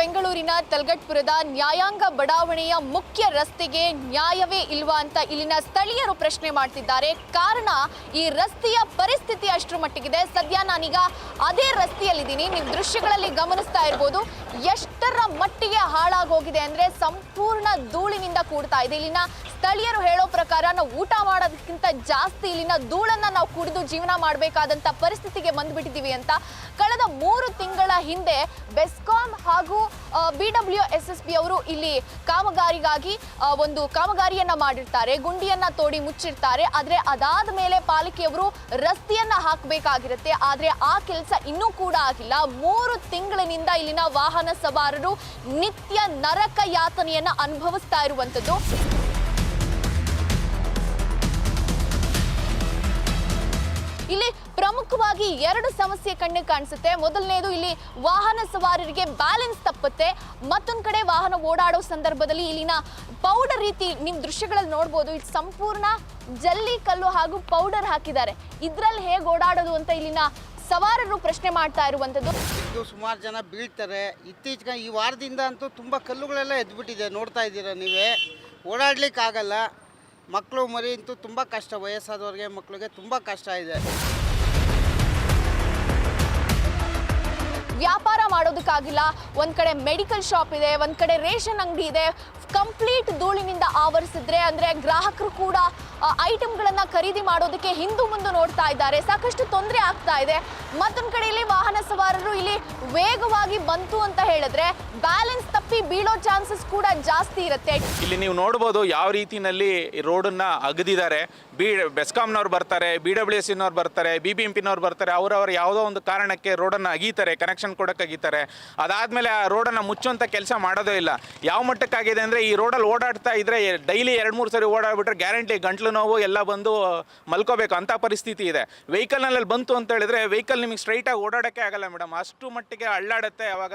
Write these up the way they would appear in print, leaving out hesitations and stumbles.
ಬೆಂಗಳೂರಿನ ತಲಗಟ್ಪುರದ ನ್ಯಾಯಾಂಗ ಬಡಾವಣೆಯ ಮುಖ್ಯ ರಸ್ತೆಗೆ ನ್ಯಾಯವೇ ಇಲ್ವಾ ಅಂತ ಇಲ್ಲಿನ ಸ್ಥಳೀಯರು ಪ್ರಶ್ನೆ ಮಾಡ್ತಿದ್ದಾರೆ. ಕಾರಣ ಈ ರಸ್ತೆಯ ಪರಿಸ್ಥಿತಿ ಅಷ್ಟರ ಮಟ್ಟಿಗಿದೆ. ಸದ್ಯ ನಾನೀಗ ಅದೇ ರಸ್ತೆಯಲ್ಲಿದ್ದೀನಿ. ನೀವು ದೃಶ್ಯಗಳಲ್ಲಿ ಗಮನಿಸ್ತಾ ಇರ್ಬೋದು ಎಷ್ಟರ ಮಟ್ಟಿಗೆ ಹಾಳಾಗೋಗಿದೆ ಅಂದ್ರೆ ಸಂಪೂರ್ಣ ಧೂಳಿನಿಂದ ಕೂಡ್ತಾ ಇದೆ. ಇಲ್ಲಿನ ಸ್ಥಳೀಯರು ಹೇಳೋ ಪ್ರಕಾರ ನಾವು ಊಟ ಮಾಡೋದಕ್ಕಿಂತ ಜಾಸ್ತಿ ಇಲ್ಲಿನ ಧೂಳನ್ನ ನಾವು ಕುಡಿದು ಜೀವನ ಮಾಡಬೇಕಾದಂತ ಪರಿಸ್ಥಿತಿಗೆ ಬಂದ್ಬಿಟ್ಟಿದ್ದೀವಿ ಅಂತ. ಕಳೆದ 3 ತಿಂಗಳ ಹಿಂದೆ ಬೆಸ್ಕಾಂ ಹಾಗೂ BWSSB ಅವರು ಇಲ್ಲಿ ಕಾಮಗಾರಿಗಾಗಿ ಒಂದು ಕಾಮಗಾರಿಯನ್ನ ಮಾಡಿರ್ತಾರೆ, ಗುಂಡಿಯನ್ನ ತೋಡಿ ಮುಚ್ಚಿರ್ತಾರೆ. ಆದ್ರೆ ಅದಾದ ಮೇಲೆ ಪಾಲಿಕೆಯವರು ರಸ್ತೆಯನ್ನ ಹಾಕಬೇಕಾಗಿರುತ್ತೆ. ಆದ್ರೆ ಆ ಕೆಲಸ ಇನ್ನೂ ಕೂಡ ಆಗಿಲ್ಲ. 3 ತಿಂಗಳಿನಿಂದ ಇಲ್ಲಿನ ವಾಹನ ಸವಾರರು ನಿತ್ಯ ನರಕ ಯಾತನೆಯನ್ನ ಅನುಭವಿಸ್ತಾ ಇರುವಂತದ್ದು. ಇಲ್ಲಿ ಪ್ರಮುಖವಾಗಿ 2 ಸಮಸ್ಯೆ ಕಣ್ಣಿಗೆ ಕಾಣಿಸುತ್ತೆ. ಮೊದಲನೇದು ಇಲ್ಲಿ ವಾಹನ ಸವಾರರಿಗೆ ಬ್ಯಾಲೆನ್ಸ್ ತಪ್ಪುತ್ತೆ. ಮತ್ತೊಂದು ಕಡೆ ವಾಹನ ಓಡಾಡೋ ಸಂದರ್ಭದಲ್ಲಿ ಇಲ್ಲಿನ ಪೌಡರ್ ರೀತಿ ನೀವು ದೃಶ್ಯಗಳಲ್ಲಿ ನೋಡ್ಬೋದು. ಇದು ಸಂಪೂರ್ಣ ಜಲ್ಲಿ ಕಲ್ಲು ಹಾಗೂ ಪೌಡರ್ ಹಾಕಿದ್ದಾರೆ. ಇದ್ರಲ್ಲಿ ಹೇಗೆ ಓಡಾಡೋದು ಅಂತ ಇಲ್ಲಿನ ಸವಾರರು ಪ್ರಶ್ನೆ ಮಾಡ್ತಾ ಇರುವಂಥದ್ದು. ಇದು ಸುಮಾರು ಜನ ಬೀಳ್ತಾರೆ. ಇತ್ತೀಚೆಗೆ ಈ ವಾರದಿಂದ ಅಂತೂ ತುಂಬ ಕಲ್ಲುಗಳೆಲ್ಲ ಎದ್ಬಿಟ್ಟಿದೆ, ನೋಡ್ತಾ ಇದ್ದೀರಾ ನೀವೇ. ಓಡಾಡ್ಲಿಕ್ಕಾಗಲ್ಲ. ಮಕ್ಕಳು ಮರಿ ಅಂತೂ ತುಂಬ ಕಷ್ಟ, ವಯಸ್ಸಾದವ್ರಿಗೆ ಮಕ್ಕಳಿಗೆ ತುಂಬ ಕಷ್ಟ ಇದೆ. ವ್ಯಾಪಾರ ಮಾಡೋದಕ್ಕಾಗಿಲ್ಲ. ಒಂದ್ ಕಡೆ ಮೆಡಿಕಲ್ ಶಾಪ್ ಇದೆ, ಒಂದ್ ಕಡೆ ರೇಷನ್ ಅಂಗಡಿ ಇದೆ. ಕಂಪ್ಲೀಟ್ ಧೂಳಿನಿಂದ ಆವರಿಸಿದ್ರೆ ಅಂದ್ರೆ ಗ್ರಾಹಕರು ಕೂಡ ಐಟಮ್ಗಳನ್ನ ಖರೀದಿ ಮಾಡೋದಕ್ಕೆ ಹಿಂದು ಮುಂದೆ ನೋಡ್ತಾ ಇದ್ದಾರೆ. ಸಾಕಷ್ಟು ತೊಂದರೆ ಆಗ್ತಾ ಇದೆ. ಮತ್ತೊಂದು ಕಡೆಯಲ್ಲಿ ವಾಹನ ಸವಾರರು ಇಲ್ಲಿ ವೇಗವಾಗಿ ಬಂತು ಅಂತ ಹೇಳಿದ್ರೆ ಬ್ಯಾಲೆನ್ಸ್ ತಪ್ಪಿ ಬೀಳೋ ಚಾನ್ಸಸ್ ಕೂಡ ಜಾಸ್ತಿ ಇರುತ್ತೆ. ಇಲ್ಲಿ ನೀವು ನೋಡ್ಬೋದು ಯಾವ ರೀತಿನಲ್ಲಿ ರೋಡನ್ನ ಅಗದಿದ್ದಾರೆ. ಬೆಸ್ಕಾಂನವ್ರು ಬರ್ತಾರೆ, BWSನವ್ರು ಬರ್ತಾರೆ, BBMPನವ್ರು ಬರ್ತಾರೆ. ಅವರವರು ಯಾವುದೋ ಒಂದು ಕಾರಣಕ್ಕೆ ರೋಡನ್ನು ಅಗೀತಾರೆ, ಕನೆಕ್ಷನ್ ಕೊಡೋಕೆ ಅಗೀತಾರೆ. ಅದಾದಮೇಲೆ ಆ ರೋಡನ್ನು ಮುಚ್ಚುವಂಥ ಕೆಲಸ ಮಾಡೋದೇ ಇಲ್ಲ. ಯಾವ ಮಟ್ಟಕ್ಕಾಗಿದೆ ಅಂದರೆ ಈ ರೋಡಲ್ಲಿ ಓಡಾಡ್ತಾ ಇದ್ದರೆ ಡೈಲಿ 2-3 ಸರಿ ಓಡಾಡ್ಬಿಟ್ರೆ ಗ್ಯಾರಂಟಿ ಗಂಟ್ಲು ನೋವು ಎಲ್ಲ ಬಂದು ಮಲ್ಕೋಬೇಕು ಅಂತ ಪರಿಸ್ಥಿತಿ ಇದೆ. ವೆಹಿಕಲ್ನಲ್ಲಿ ಬಂತು ಅಂತ ಹೇಳಿದ್ರೆ ವೆಹಿಕಲ್ ನಿಮಗೆ ಸ್ಟ್ರೈಟಾಗಿ ಓಡಾಡೋಕ್ಕೆ ಆಗಲ್ಲ ಮೇಡಮ್. ಅಷ್ಟು ಮಟ್ಟಿಗೆ ಅಳ್ಳಾಡುತ್ತೆ. ಅವಾಗ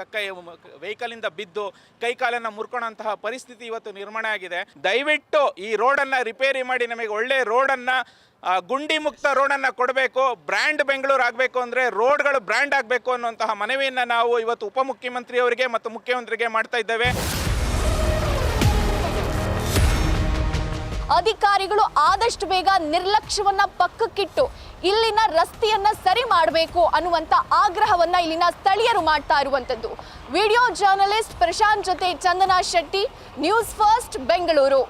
ವೆಹಿಕಲಿಂದ ಬಿದ್ದು ಕೈ ಕಾಲನ್ನು ಮುರ್ಕೊಳ್ಳೋಂತಹ ಪರಿಸ್ಥಿತಿ ಇವತ್ತು ನಿರ್ಮಾಣ ಆಗಿದೆ. ದಯವಿಟ್ಟು ಈ ರೋಡನ್ನು ರಿಪೇರಿ ಮಾಡಿ ನಮಗೆ ಒಳ್ಳೆ ರೋಡನ್ನು, ಗುಂಡಿ ಮುಕ್ತ ರೋಡನ್ನು ಕೊಡಬೇಕು. ಬ್ರ್ಯಾಂಡ್ ಬೆಂಗಳೂರು ಆಗಬೇಕು ಅಂದರೆ ರೋಡ್ಗಳು ಬ್ರ್ಯಾಂಡ್ ಆಗಬೇಕು ಅನ್ನುವಂತಹ ಮನವಿಯನ್ನು ನಾವು ಇವತ್ತು ಉಪಮುಖ್ಯಮಂತ್ರಿಯವರಿಗೆ ಮತ್ತು ಮುಖ್ಯಮಂತ್ರಿಗೆ ಮಾಡ್ತಾ ಇದ್ದೇವೆ. ಅಧಿಕಾರಿಗಳು ಆದಷ್ಟು ಬೇಗ ನಿರ್ಲಕ್ಷ್ಯವನ್ನ ಪಕ್ಕಕ್ಕಿಟ್ಟು ಇಲ್ಲಿನ ರಸ್ತೆಯನ್ನ ಸರಿ ಮಾಡಬೇಕು ಅನ್ನುವಂತ ಆಗ್ರಹವನ್ನ ಇಲ್ಲಿನ ಸ್ಥಳೀಯರು ಮಾಡ್ತಾ ಇರುವಂತದ್ದು. ವಿಡಿಯೋ ಜರ್ನಲಿಸ್ಟ್ ಪ್ರಶಾಂತ್ ಜೊತೆ ಚಂದನಾ ಶೆಟ್ಟಿ, ನ್ಯೂಸ್ ಫಸ್ಟ್ ಬೆಂಗಳೂರು.